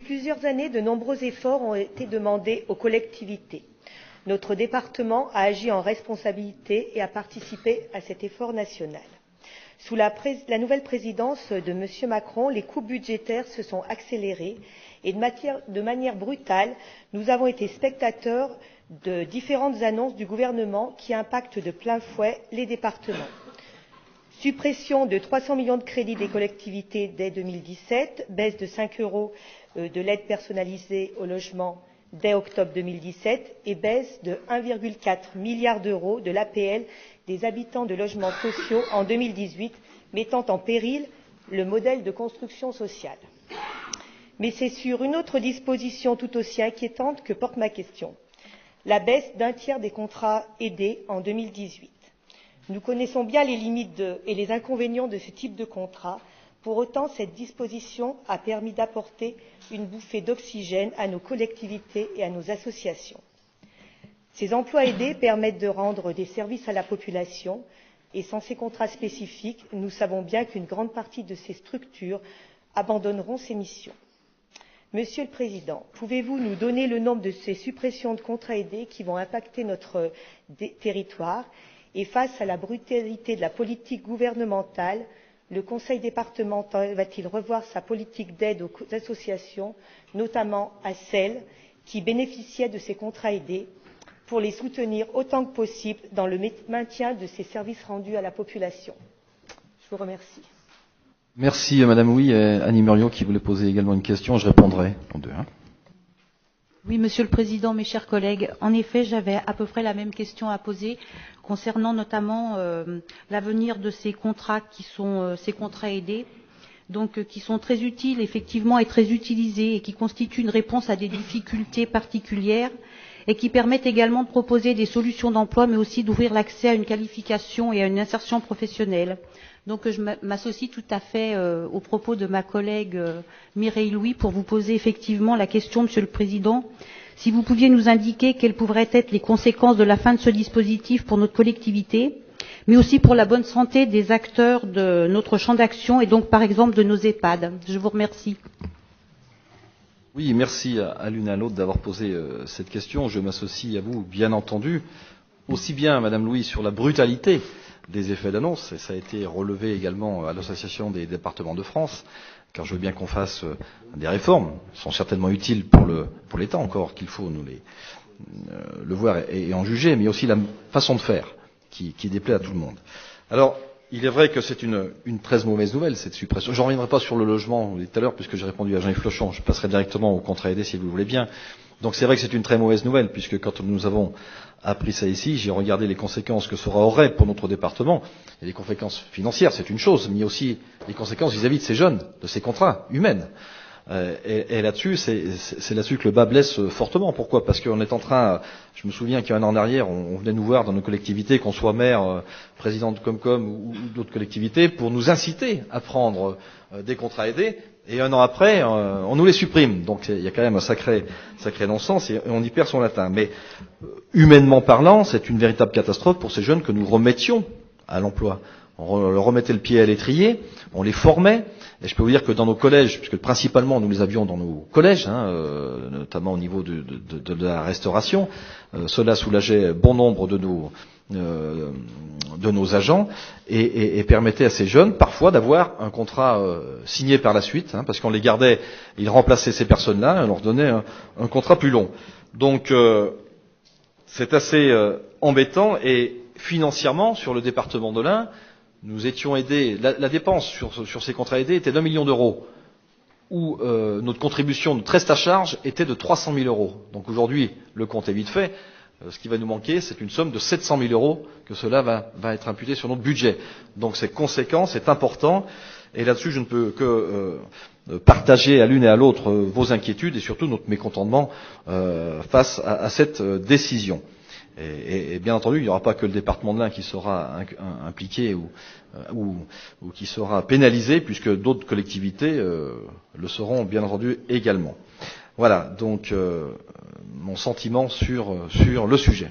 plusieurs années, de nombreux efforts ont été demandés aux collectivités. Notre département a agi en responsabilité et a participé à cet effort national. Sous la nouvelle présidence de M. Macron, les coupes budgétaires se sont accélérées et de manière brutale, nous avons été spectateurs de différentes annonces du gouvernement qui impactent de plein fouet les départements. Suppression de 300 millions de crédits des collectivités dès 2017, baisse de 5 € de l'aide personnalisée au logement dès octobre 2017 et baisse de 1,4 milliard d'euros de l'APL des habitants de logements sociaux en 2018, mettant en péril le modèle de construction sociale. Mais c'est sur une autre disposition tout aussi inquiétante que porte ma question, la baisse d'un tiers des contrats aidés en 2018. Nous connaissons bien les limites et les inconvénients de ce type de contrat. Pour autant, cette disposition a permis d'apporter une bouffée d'oxygène à nos collectivités et à nos associations. Ces emplois aidés permettent de rendre des services à la population et sans ces contrats spécifiques, nous savons bien qu'une grande partie de ces structures abandonneront ces missions. Monsieur le Président, pouvez-vous nous donner le nombre de ces suppressions de contrats aidés qui vont impacter notre territoire? Et face à la brutalité de la politique gouvernementale, le Conseil départemental va-t-il revoir sa politique d'aide aux associations, notamment à celles qui bénéficiaient de ces contrats aidés, pour les soutenir autant que possible dans le maintien de ces services rendus à la population? Je vous remercie. Merci Madame Oui. Annie Muriot qui voulait poser également une question. Je répondrai en deux. Oui, Monsieur le Président, mes chers collègues, en effet, j'avais à peu près la même question à poser concernant notamment l'avenir de ces contrats qui sont ces contrats aidés, donc qui sont très utiles effectivement et très utilisés et qui constituent une réponse à des difficultés particulières et qui permettent également de proposer des solutions d'emploi, mais aussi d'ouvrir l'accès à une qualification et à une insertion professionnelle. Donc je m'associe tout à fait aux propos de ma collègue Mireille Louis pour vous poser effectivement la question, Monsieur le Président, si vous pouviez nous indiquer quelles pourraient être les conséquences de la fin de ce dispositif pour notre collectivité, mais aussi pour la bonne santé des acteurs de notre champ d'action et donc par exemple de nos EHPAD. Je vous remercie. Oui, merci à l'une et à l'autre d'avoir posé cette question. Je m'associe à vous, bien entendu, aussi bien, Madame Louis, sur la brutalité des effets d'annonce, et ça a été relevé également à l'Association des départements de France, car je veux bien qu'on fasse des réformes, qui sont certainement utiles pour l'État encore, qu'il faut nous le voir et en juger, mais aussi la façon de faire qui déplaît à tout le monde. Alors, il est vrai que c'est une très mauvaise nouvelle, cette suppression. Je ne reviendrai pas sur le logement tout à l'heure, puisque j'ai répondu à Jean-Yves Flochon. Je passerai directement au contrat aidé, si vous le voulez bien. Donc c'est vrai que c'est une très mauvaise nouvelle, puisque quand nous avons appris ça ici, j'ai regardé les conséquences que cela aurait pour notre département. Et les conséquences financières, c'est une chose, mais il y a aussi les conséquences vis-à-vis de ces jeunes, de ces contrats humaines. Et là-dessus, c'est là-dessus que le bas blesse fortement. Pourquoi? Parce qu'on est en train, je me souviens qu'il y a un an en arrière, on venait nous voir dans nos collectivités, qu'on soit maire, président de Comcom ou d'autres collectivités, pour nous inciter à prendre des contrats aidés. Et un an après, on nous les supprime. Donc il y a quand même un sacré non-sens et on y perd son latin. Mais humainement parlant, c'est une véritable catastrophe pour ces jeunes que nous remettions à l'emploi. On leur remettait le pied à l'étrier, on les formait. Et je peux vous dire que dans nos collèges, puisque principalement nous les avions dans nos collèges, notamment au niveau de la restauration, cela soulageait bon nombre de nos agents et permettait à ces jeunes parfois d'avoir un contrat signé par la suite, parce qu'on les gardait, ils remplaçaient ces personnes-là et on leur donnait un contrat plus long. Donc c'est assez embêtant et financièrement sur le département de l'Ain, nous étions aidés, la dépense sur ces contrats aidés était d'1 million d'euros, où notre contribution, notre reste à charge était de 300 000 euros. Donc aujourd'hui, le compte est vite fait. Ce qui va nous manquer, c'est une somme de 700 000 euros que cela va être imputé sur notre budget. Donc c'est conséquent, c'est important. Et là-dessus, je ne peux que partager à l'une et à l'autre vos inquiétudes et surtout notre mécontentement face à cette décision. Et bien entendu, il n'y aura pas que le département de l'Ain qui sera impliqué ou qui sera pénalisé, puisque d'autres collectivités le seront bien entendu également. Voilà donc mon sentiment sur le sujet.